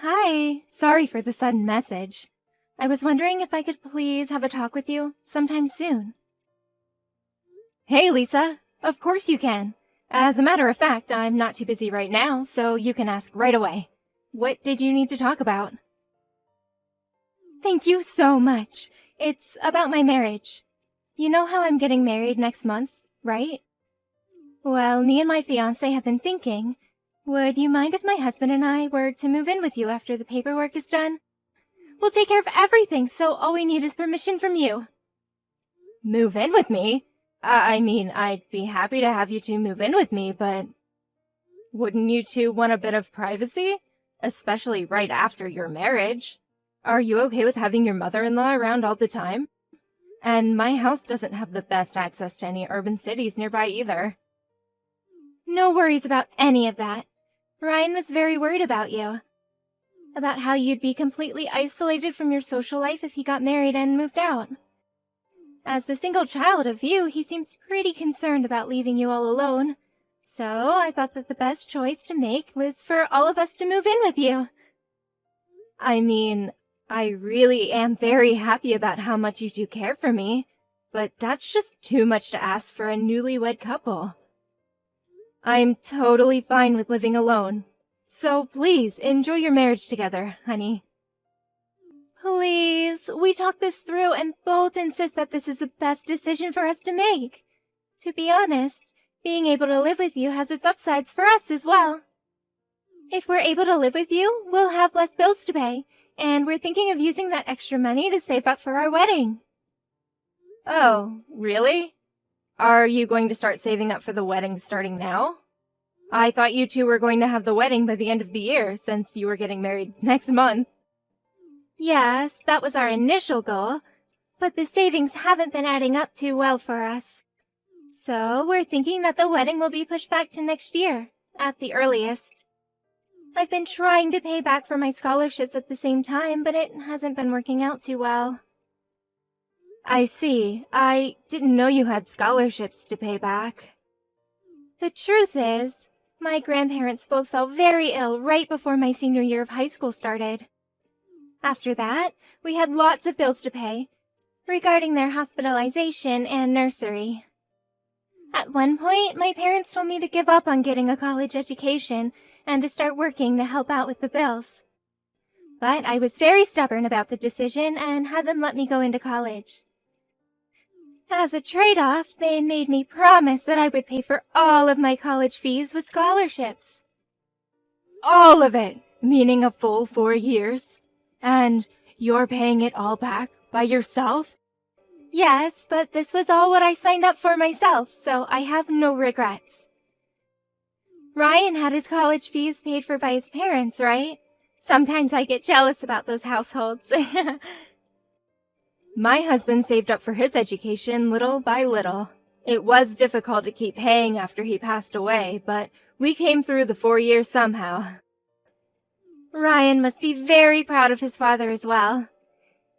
Hi, sorry for the sudden message. I was wondering if I could please have a talk with you sometime soon. Hey, Lisa. Of course you can. As a matter of fact, I'm not too busy right now, so you can ask right away. What did you need to talk about? Thank you so much. It's about my marriage. You know how I'm getting married next month, right? Well, me and my fiancé have been thinking, would you mind if my husband and I were to move in with you after the paperwork is done? We'll take care of everything, so all we need is permission from you. Move in with me? I'd be happy to have you two move in with me, but wouldn't you two want a bit of privacy? Especially right after your marriage. Are you okay with having your mother-in-law around all the time? And my house doesn't have the best access to any urban cities nearby either. No worries about any of that. Ryan was very worried about you. About how you'd be completely isolated from your social life if he got married and moved out. As the single child of you, he seems pretty concerned about leaving you all alone. So I thought that the best choice to make was for all of us to move in with you. I really am very happy about how much you do care for me, but that's just too much to ask for a newlywed couple. I'm totally fine with living alone. So please, enjoy your marriage together, honey. Please, we talked this through and both insist that this is the best decision for us to make. To be honest, being able to live with you has its upsides for us as well. If we're able to live with you, we'll have less bills to pay, and we're thinking of using that extra money to save up for our wedding. Oh, really? Are you going to start saving up for the wedding starting now? I thought you two were going to have the wedding by the end of the year, since you were getting married next month. Yes, that was our initial goal, but the savings haven't been adding up too well for us. So we're thinking that the wedding will be pushed back to next year, at the earliest. I've been trying to pay back for my scholarships at the same time, but it hasn't been working out too well. I see. I didn't know you had scholarships to pay back. The truth is, my grandparents both fell very ill right before my senior year of high school started. After that, we had lots of bills to pay, regarding their hospitalization and nursery. At one point, my parents told me to give up on getting a college education and to start working to help out with the bills. But I was very stubborn about the decision and had them let me go into college. As a trade-off, they made me promise that I would pay for all of my college fees with scholarships. All of it, meaning a full 4 years? And you're paying it all back by yourself? Yes, but this was all what I signed up for myself, so I have no regrets. Ryan had his college fees paid for by his parents, right? Sometimes I get jealous about those households. My husband saved up for his education little by little. It was difficult to keep paying after he passed away, but we came through the 4 years somehow. Ryan must be very proud of his father as well.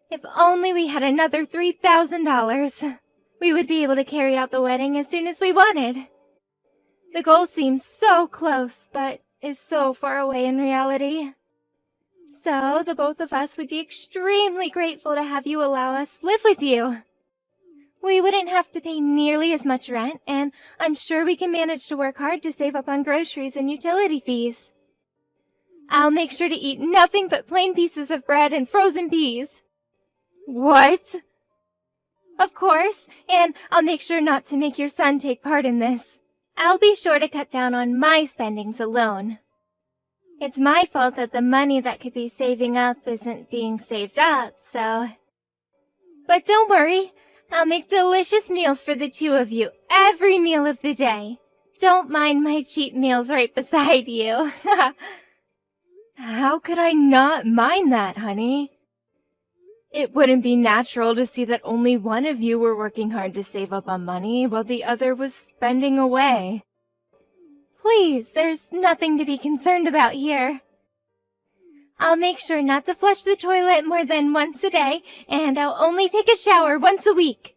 If only we had another $3,000, we would be able to carry out the wedding as soon as we wanted. The goal seems so close, but is so far away in reality. So, the both of us would be extremely grateful to have you allow us live with you. We wouldn't have to pay nearly as much rent, and I'm sure we can manage to work hard to save up on groceries and utility fees. I'll make sure to eat nothing but plain pieces of bread and frozen peas. What? Of course, and I'll make sure not to make your son take part in this. I'll be sure to cut down on my spendings alone. It's my fault that the money that could be saving up isn't being saved up, so... But don't worry, I'll make delicious meals for the two of you every meal of the day. Don't mind my cheap meals right beside you. How could I not mind that, honey? It wouldn't be natural to see that only one of you were working hard to save up on money while the other was spending away. Please, there's nothing to be concerned about here. I'll make sure not to flush the toilet more than once a day, and I'll only take a shower once a week.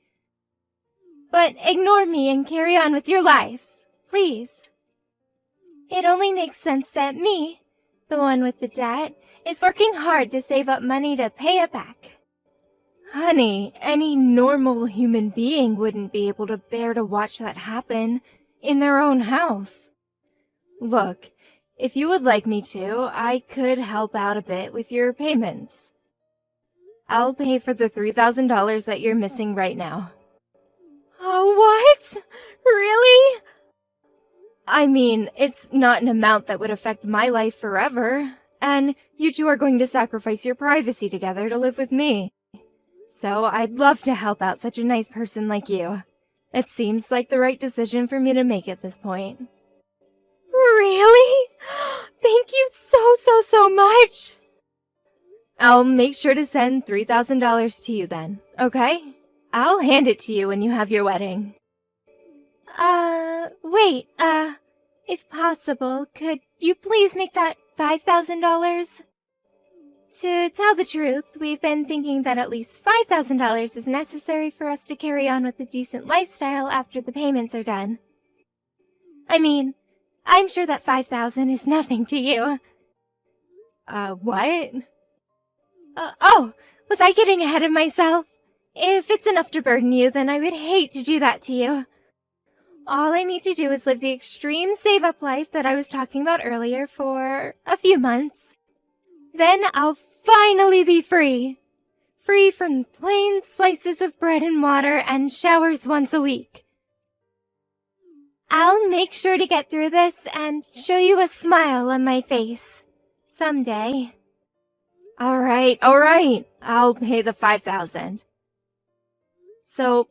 But ignore me and carry on with your lives, please. It only makes sense that me, the one with the debt, is working hard to save up money to pay it back. Honey, any normal human being wouldn't be able to bear to watch that happen in their own house. Look, if you would like me to, I could help out a bit with your payments. I'll pay for the $3,000 that you're missing right now. Oh, what? Really? I mean, it's not an amount that would affect my life forever, and you two are going to sacrifice your privacy together to live with me. So I'd love to help out such a nice person like you. It seems like the right decision for me to make at this point. Really? Thank you so much! I'll make sure to send $3,000 to you then, okay? I'll hand it to you when you have your wedding. Wait, if possible, could you please make that $5,000? To tell the truth, we've been thinking that at least $5,000 is necessary for us to carry on with a decent lifestyle after the payments are done. I mean, I'm sure that $5,000 is nothing to you. What? Was I getting ahead of myself? If it's enough to burden you, then I would hate to do that to you. All I need to do is live the extreme save-up life that I was talking about earlier for a few months. Then I'll finally be free. Free from plain slices of bread and water and showers once a week. I'll make sure to get through this and show you a smile on my face. Someday. All right. I'll pay the $5,000. So,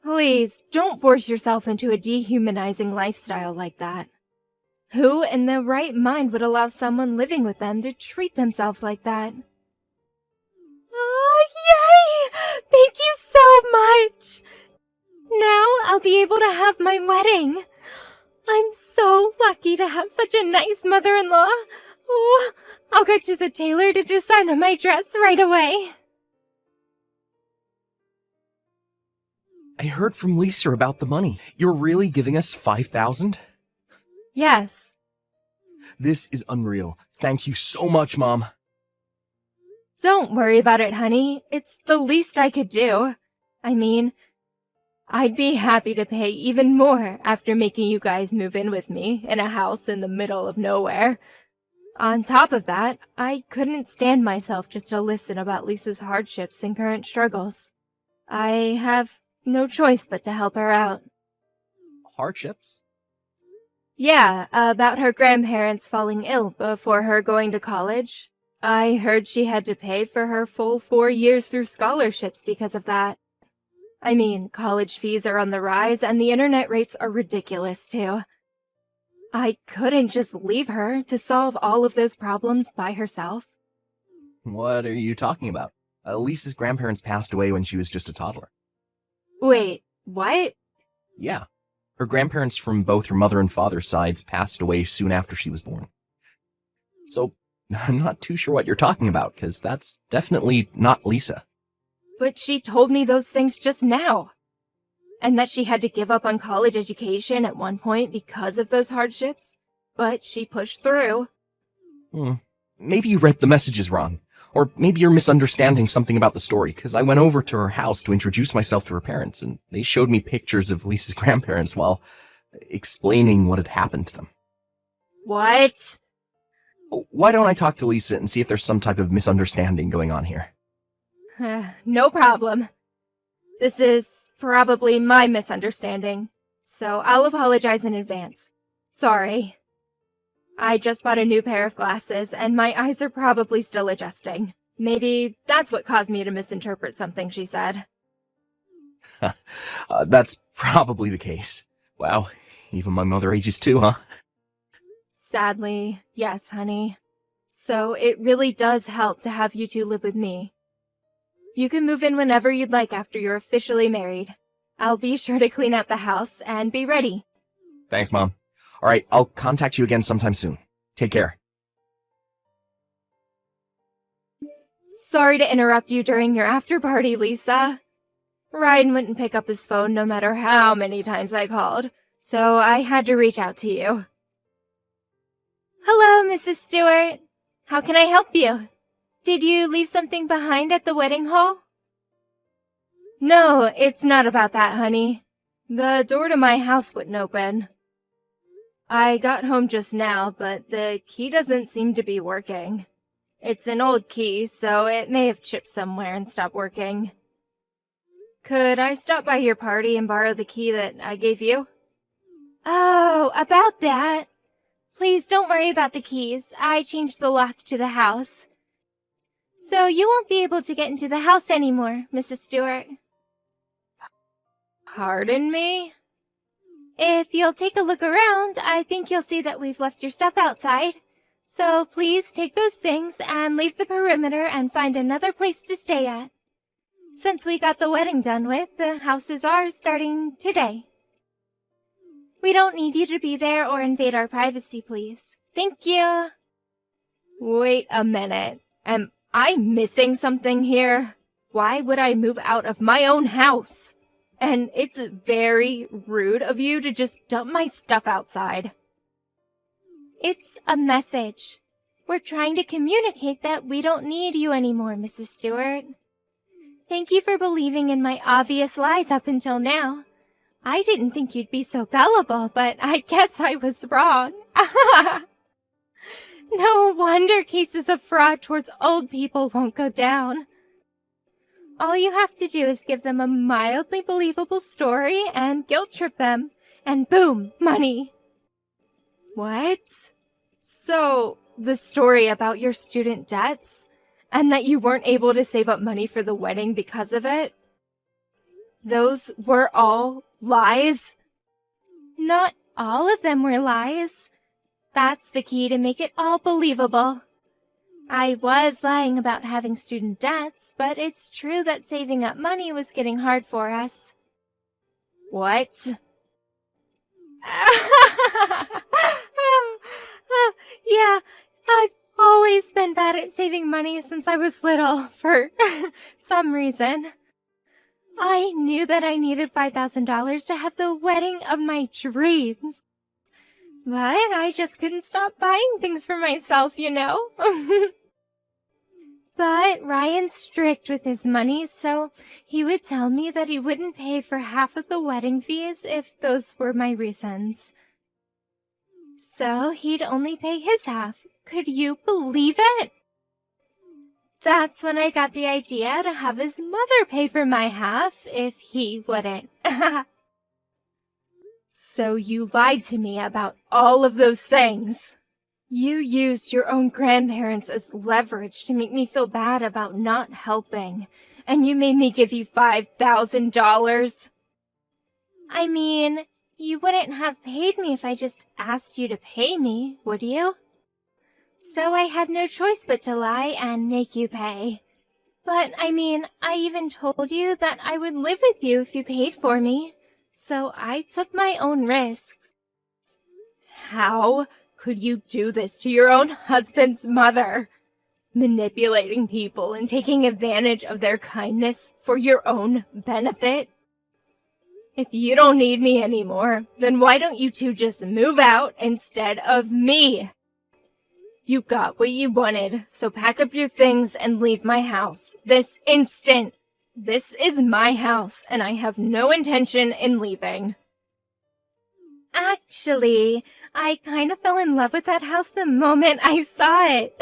please, don't force yourself into a dehumanizing lifestyle like that. Who in their right mind would allow someone living with them to treat themselves like that? Oh, yay! Thank you so much! Now I'll be able to have my wedding. I'm so lucky to have such a nice mother-in-law. Oh, I'll go to the tailor to decide on my dress right away. I heard from Lisa about the money. You're really giving us $5,000? Yes. This is unreal. Thank you so much, Mom. Don't worry about it, honey. It's the least I could do. I mean, I'd be happy to pay even more after making you guys move in with me in a house in the middle of nowhere. On top of that, I couldn't stand myself just to listen about Lisa's hardships and current struggles. I have no choice but to help her out. Hardships? Yeah, about her grandparents falling ill before her going to college. I heard she had to pay for her full 4 years through scholarships because of that. I mean, college fees are on the rise and the internet rates are ridiculous too. I couldn't just leave her to solve all of those problems by herself. What are you talking about? Lisa's grandparents passed away when she was just a toddler. Wait, what? Yeah. Her grandparents from both her mother and father's sides passed away soon after she was born. So, I'm not too sure what you're talking about, because that's definitely not Lisa. But she told me those things just now. And that she had to give up on college education at one point because of those hardships. But she pushed through. Maybe you read the messages wrong. Or maybe you're misunderstanding something about the story, because I went over to her house to introduce myself to her parents, and they showed me pictures of Lisa's grandparents while explaining what had happened to them. What? Why don't I talk to Lisa and see if there's some type of misunderstanding going on here? No problem. This is probably my misunderstanding, so I'll apologize in advance. Sorry. I just bought a new pair of glasses, and my eyes are probably still adjusting. Maybe that's what caused me to misinterpret something she said. That's probably the case. Wow, even my mother ages too, huh? Sadly, yes, honey. So it really does help to have you two live with me. You can move in whenever you'd like after you're officially married. I'll be sure to clean out the house and be ready. Thanks, Mom. All right, I'll contact you again sometime soon. Take care. Sorry to interrupt you during your after-party, Lisa. Ryan wouldn't pick up his phone no matter how many times I called, so I had to reach out to you. Hello, Mrs. Stewart. How can I help you? Did you leave something behind at the wedding hall? No, it's not about that, honey. The door to my house wouldn't open. I got home just now, but the key doesn't seem to be working. It's an old key, so it may have chipped somewhere and stopped working. Could I stop by your party and borrow the key that I gave you? Oh, about that. Please don't worry about the keys. I changed the lock to the house. So you won't be able to get into the house anymore, Mrs. Stewart. Pardon me? If you'll take a look around, I think you'll see that we've left your stuff outside. So please take those things and leave the perimeter and find another place to stay at. Since we got the wedding done with, the house is ours starting today. We don't need you to be there or invade our privacy, please. Thank you. Wait a minute. Am I missing something here? Why would I move out of my own house? And it's very rude of you to just dump my stuff outside. It's a message. We're trying to communicate that we don't need you anymore, Mrs. Stewart. Thank you for believing in my obvious lies up until now. I didn't think you'd be so gullible, but I guess I was wrong. No wonder cases of fraud towards old people won't go down. All you have to do is give them a mildly believable story and guilt trip them, and boom, money. What? So, the story about your student debts, and that you weren't able to save up money for the wedding because of it? Those were all lies? Not all of them were lies. That's the key to make it all believable. I was lying about having student debts, but it's true that saving up money was getting hard for us. What? Yeah, I've always been bad at saving money since I was little, for some reason. I knew that I needed $5,000 to have the wedding of my dreams. But I just couldn't stop buying things for myself, you know? But Ryan's strict with his money, so he would tell me that he wouldn't pay for half of the wedding fees if those were my reasons. So he'd only pay his half. Could you believe it? That's when I got the idea to have his mother pay for my half if he wouldn't. So you lied to me about all of those things. You used your own grandparents as leverage to make me feel bad about not helping, and you made me give you $5,000. I mean, you wouldn't have paid me if I just asked you to pay me, would you? So I had no choice but to lie and make you pay. But, I mean, I even told you that I would live with you if you paid for me. So I took my own risks. How could you do this to your own husband's mother? Manipulating people and taking advantage of their kindness for your own benefit? If you don't need me anymore, then why don't you two just move out instead of me? You got what you wanted, so pack up your things and leave my house this instant. This is my house, and I have no intention in leaving. Actually, I kind of fell in love with that house the moment I saw it.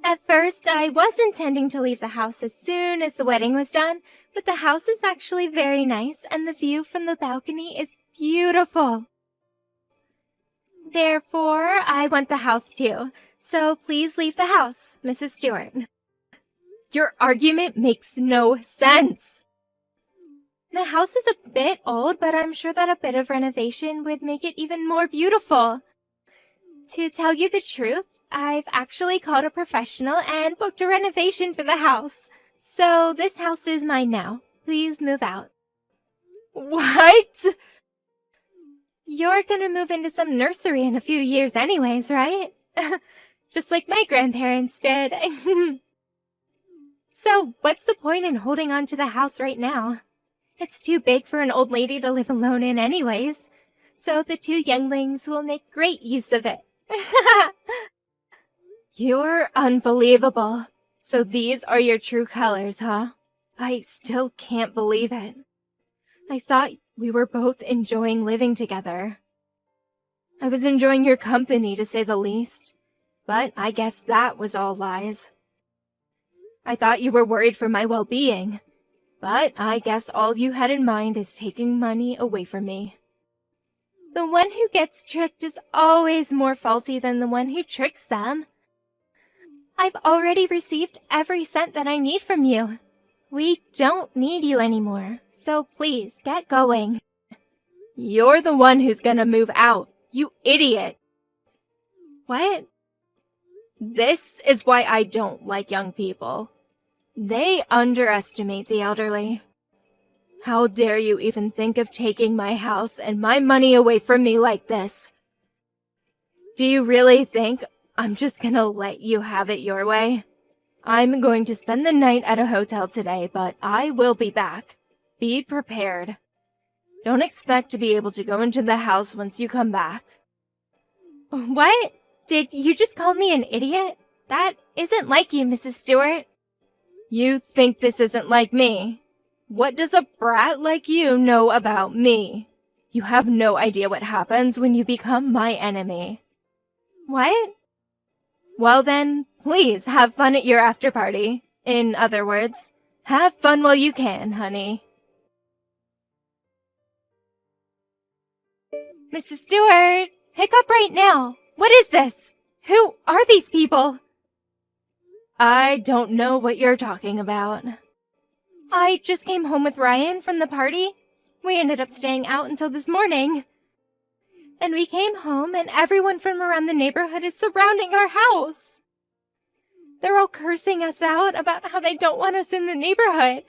At first, I was intending to leave the house as soon as the wedding was done, but the house is actually very nice, and the view from the balcony is beautiful. Therefore, I want the house too, so please leave the house, Mrs. Stewart. Your argument makes no sense. The house is a bit old, but I'm sure that a bit of renovation would make it even more beautiful. To tell you the truth, I've actually called a professional and booked a renovation for the house. So this house is mine now. Please move out. What? You're gonna move into some nursery in a few years anyways, right? Just like my grandparents did. So, what's the point in holding on to the house right now? It's too big for an old lady to live alone in anyways. So the two younglings will make great use of it. You're unbelievable. So these are your true colors, huh? I still can't believe it. I thought we were both enjoying living together. I was enjoying your company, to say the least. But I guess that was all lies. I thought you were worried for my well-being. But I guess all you had in mind is taking money away from me. The one who gets tricked is always more faulty than the one who tricks them. I've already received every cent that I need from you. We don't need you anymore, so please get going. You're the one who's gonna move out, you idiot. What? This is why I don't like young people. They underestimate the elderly. How dare you even think of taking my house and my money away from me like this? Do you really think I'm just gonna let you have it your way? I'm going to spend the night at a hotel today, but I will be back. Be prepared. Don't expect to be able to go into the house once you come back. What? Did you just call me an idiot? That isn't like you, Mrs. Stewart. You think this isn't like me? What does a brat like you know about me? You have no idea what happens when you become my enemy. What? Well then, please have fun at your after party. In other words, have fun while you can, honey. Mrs. Stewart, pick up right now. What is this? Who are these people? I don't know what you're talking about. I just came home with Ryan from the party. We ended up staying out until this morning. And we came home and everyone from around the neighborhood is surrounding our house. They're all cursing us out about how they don't want us in the neighborhood.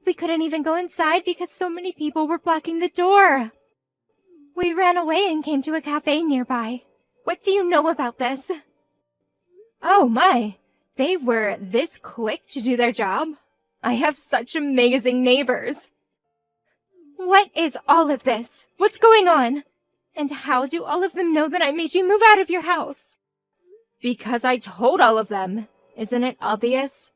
We couldn't even go inside because so many people were blocking the door. We ran away and came to a cafe nearby. What do you know about this? Oh my, they were this quick to do their job? I have such amazing neighbors. What is all of this? What's going on? And how do all of them know that I made you move out of your house? Because I told all of them. Isn't it obvious?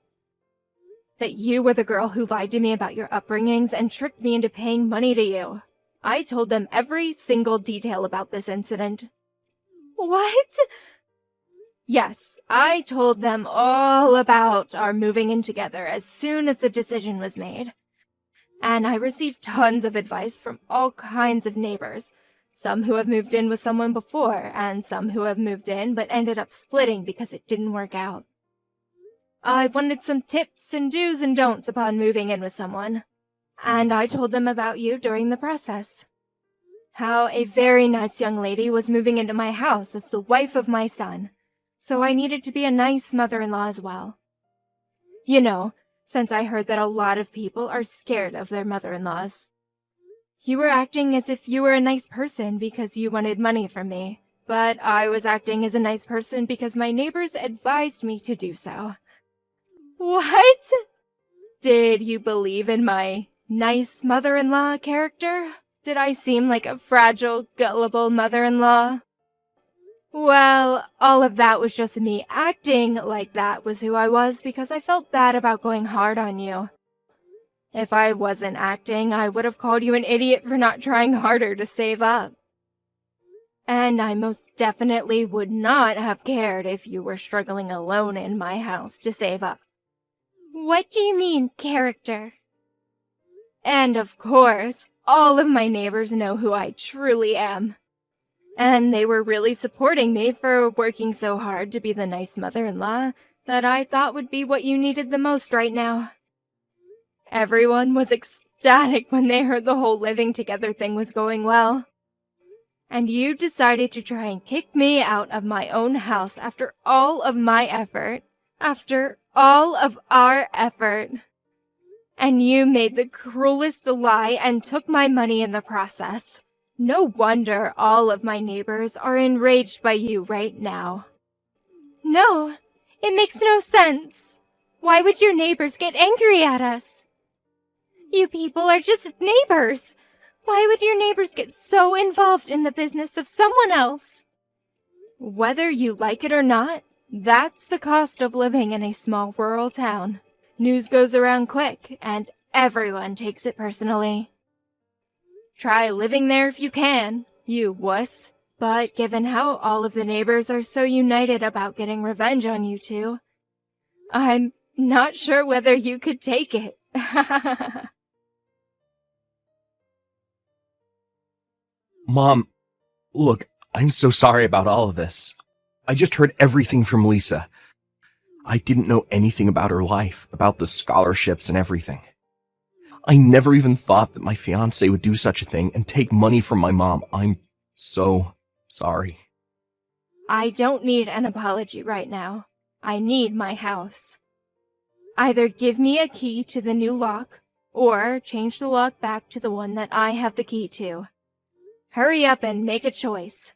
That you were the girl who lied to me about your upbringings and tricked me into paying money to you. I told them every single detail about this incident. What? Yes, I told them all about our moving in together as soon as the decision was made. And I received tons of advice from all kinds of neighbors. Some who have moved in with someone before, and some who have moved in but ended up splitting because it didn't work out. I wanted some tips and do's and don'ts upon moving in with someone. And I told them about you during the process. How a very nice young lady was moving into my house as the wife of my son. So I needed to be a nice mother-in-law as well. You know, since I heard that a lot of people are scared of their mother-in-laws. You were acting as if you were a nice person because you wanted money from me, but I was acting as a nice person because my neighbors advised me to do so. What? Did you believe in my nice mother-in-law character? Did I seem like a fragile, gullible mother-in-law? Well, all of that was just me acting like that was who I was because I felt bad about going hard on you. If I wasn't acting, I would have called you an idiot for not trying harder to save up. And I most definitely would not have cared if you were struggling alone in my house to save up. What do you mean, character? And of course, all of my neighbors know who I truly am. And they were really supporting me for working so hard to be the nice mother-in-law that I thought would be what you needed the most right now. Everyone was ecstatic when they heard the whole living together thing was going well. And you decided to try and kick me out of my own house after all of my effort. After all of our effort. And you made the cruelest lie and took my money in the process. No wonder all of my neighbors are enraged by you right now. No, it makes no sense. Why would your neighbors get angry at us? You people are just neighbors. Why would your neighbors get so involved in the business of someone else? Whether you like it or not, That's the cost of living in a small rural town. News goes around quick, and everyone takes it personally. Try living there if you can, you wuss. But given how all of the neighbors are so united about getting revenge on you two, I'm not sure whether you could take it. Mom, look, I'm so sorry about all of this. I just heard everything from Lisa. I didn't know anything about her life, about the scholarships and everything. I never even thought that my fiancé would do such a thing and take money from my mom. I'm so sorry. I don't need an apology right now. I need my house. Either give me a key to the new lock, or change the lock back to the one that I have the key to. Hurry up and make a choice.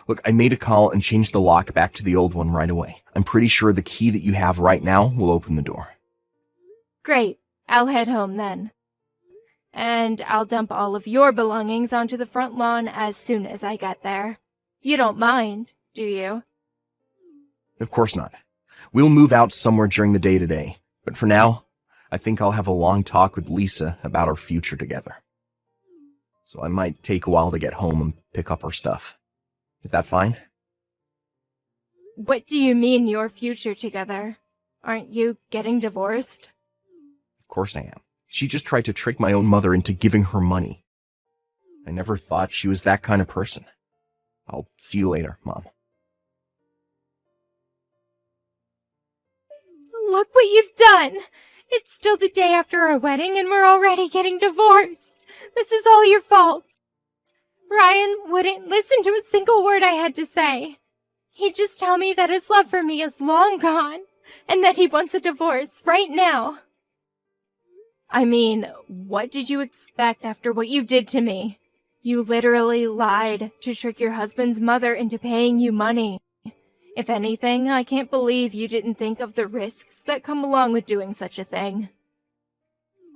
Look, I made a call and changed the lock back to the old one right away. I'm pretty sure the key that you have right now will open the door. Great. I'll head home then. And I'll dump all of your belongings onto the front lawn as soon as I get there. You don't mind, do you? Of course not. We'll move out somewhere during the day today. But for now, I think I'll have a long talk with Lisa about our future together. So I might take a while to get home and pick up our stuff. Is that fine? What do you mean your future together? Aren't you getting divorced? Of course I am. She just tried to trick my own mother into giving her money. I never thought she was that kind of person. I'll see you later, Mom. Look what you've done! It's still the day after our wedding and we're already getting divorced. This is all your fault. Ryan wouldn't listen to a single word I had to say. He'd just tell me that his love for me is long gone and that he wants a divorce right now. I mean, what did you expect after what you did to me? You literally lied to trick your husband's mother into paying you money. If anything, I can't believe you didn't think of the risks that come along with doing such a thing.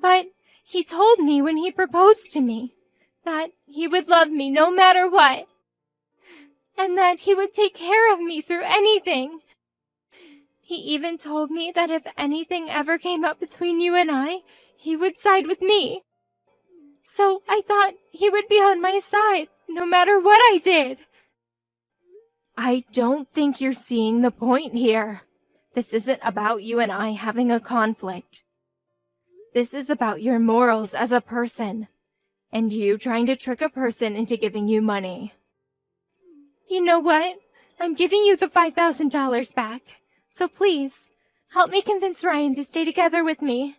But he told me when he proposed to me that he would love me no matter what, and that he would take care of me through anything. He even told me that if anything ever came up between you and I, he would side with me. So I thought he would be on my side, no matter what I did. I don't think you're seeing the point here. This isn't about you and I having a conflict. This is about your morals as a person, and you trying to trick a person into giving you money. You know what? I'm giving you the $5,000 back. So please, help me convince Ryan to stay together with me.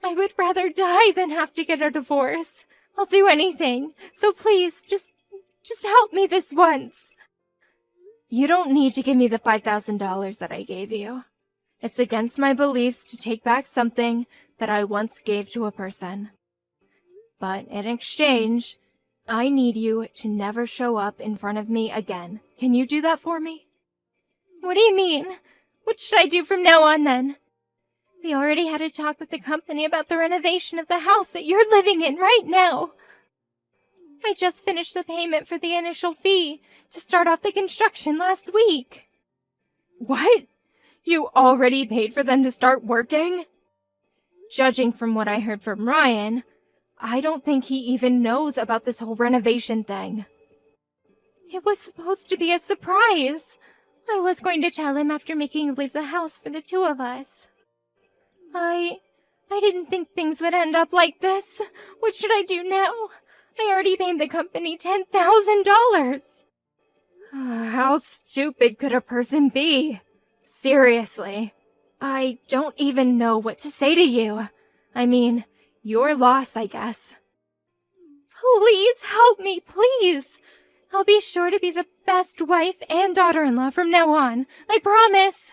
I would rather die than have to get a divorce. I'll do anything. So please, just help me this once. You don't need to give me the $5,000 that I gave you. It's against my beliefs to take back something that I once gave to a person. But in exchange, I need you to never show up in front of me again. Can you do that for me? What do you mean? What should I do from now on then? We already had a talk with the company about the renovation of the house that you're living in right now. I just finished the payment for the initial fee to start off the construction last week. What? You already paid for them to start working? Judging from what I heard from Ryan, I don't think he even knows about this whole renovation thing. It was supposed to be a surprise. I was going to tell him after making you leave the house for the two of us. I didn't think things would end up like this. What should I do now? I already paid the company $10,000. How stupid could a person be? Seriously, I don't even know what to say to you. I mean, your loss, I guess. Please help me, please. I'll be sure to be the best wife and daughter-in-law from now on. I promise.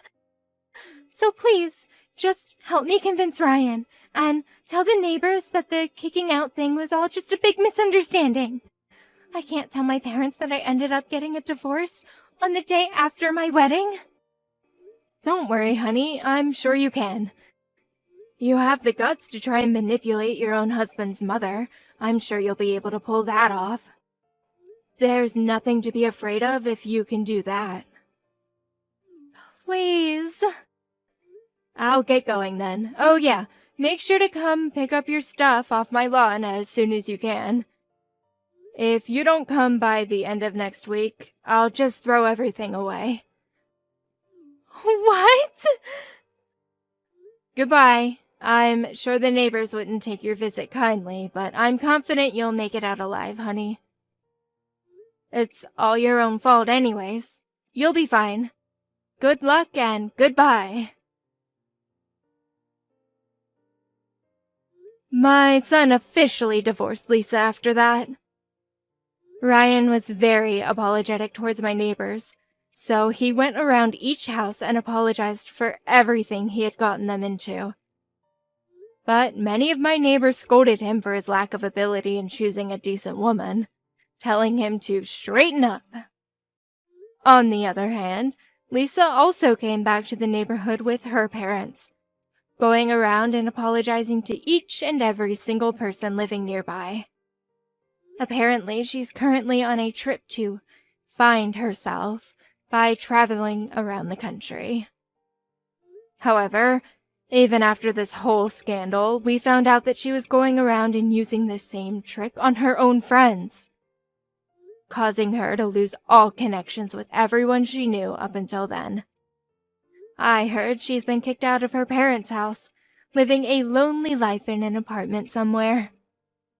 So please, just help me convince Ryan, and tell the neighbors that the kicking out thing was all just a big misunderstanding. I can't tell my parents that I ended up getting a divorce on the day after my wedding. Don't worry, honey. I'm sure you can. You have the guts to try and manipulate your own husband's mother. I'm sure you'll be able to pull that off. There's nothing to be afraid of if you can do that. Please. I'll get going then. Oh yeah, make sure to come pick up your stuff off my lawn as soon as you can. If you don't come by the end of next week, I'll just throw everything away. What? Goodbye. I'm sure the neighbors wouldn't take your visit kindly, but I'm confident you'll make it out alive, honey. It's all your own fault anyways. You'll be fine. Good luck and goodbye. My son officially divorced Lisa after that. Ryan was very apologetic towards my neighbors, so he went around each house and apologized for everything he had gotten them into. But many of my neighbors scolded him for his lack of ability in choosing a decent woman, telling him to straighten up. On the other hand, Lisa also came back to the neighborhood with her parents, going around and apologizing to each and every single person living nearby. Apparently, she's currently on a trip to find herself by traveling around the country. However, even after this whole scandal, we found out that she was going around and using the same trick on her own friends, causing her to lose all connections with everyone she knew up until then. I heard she's been kicked out of her parents' house, living a lonely life in an apartment somewhere.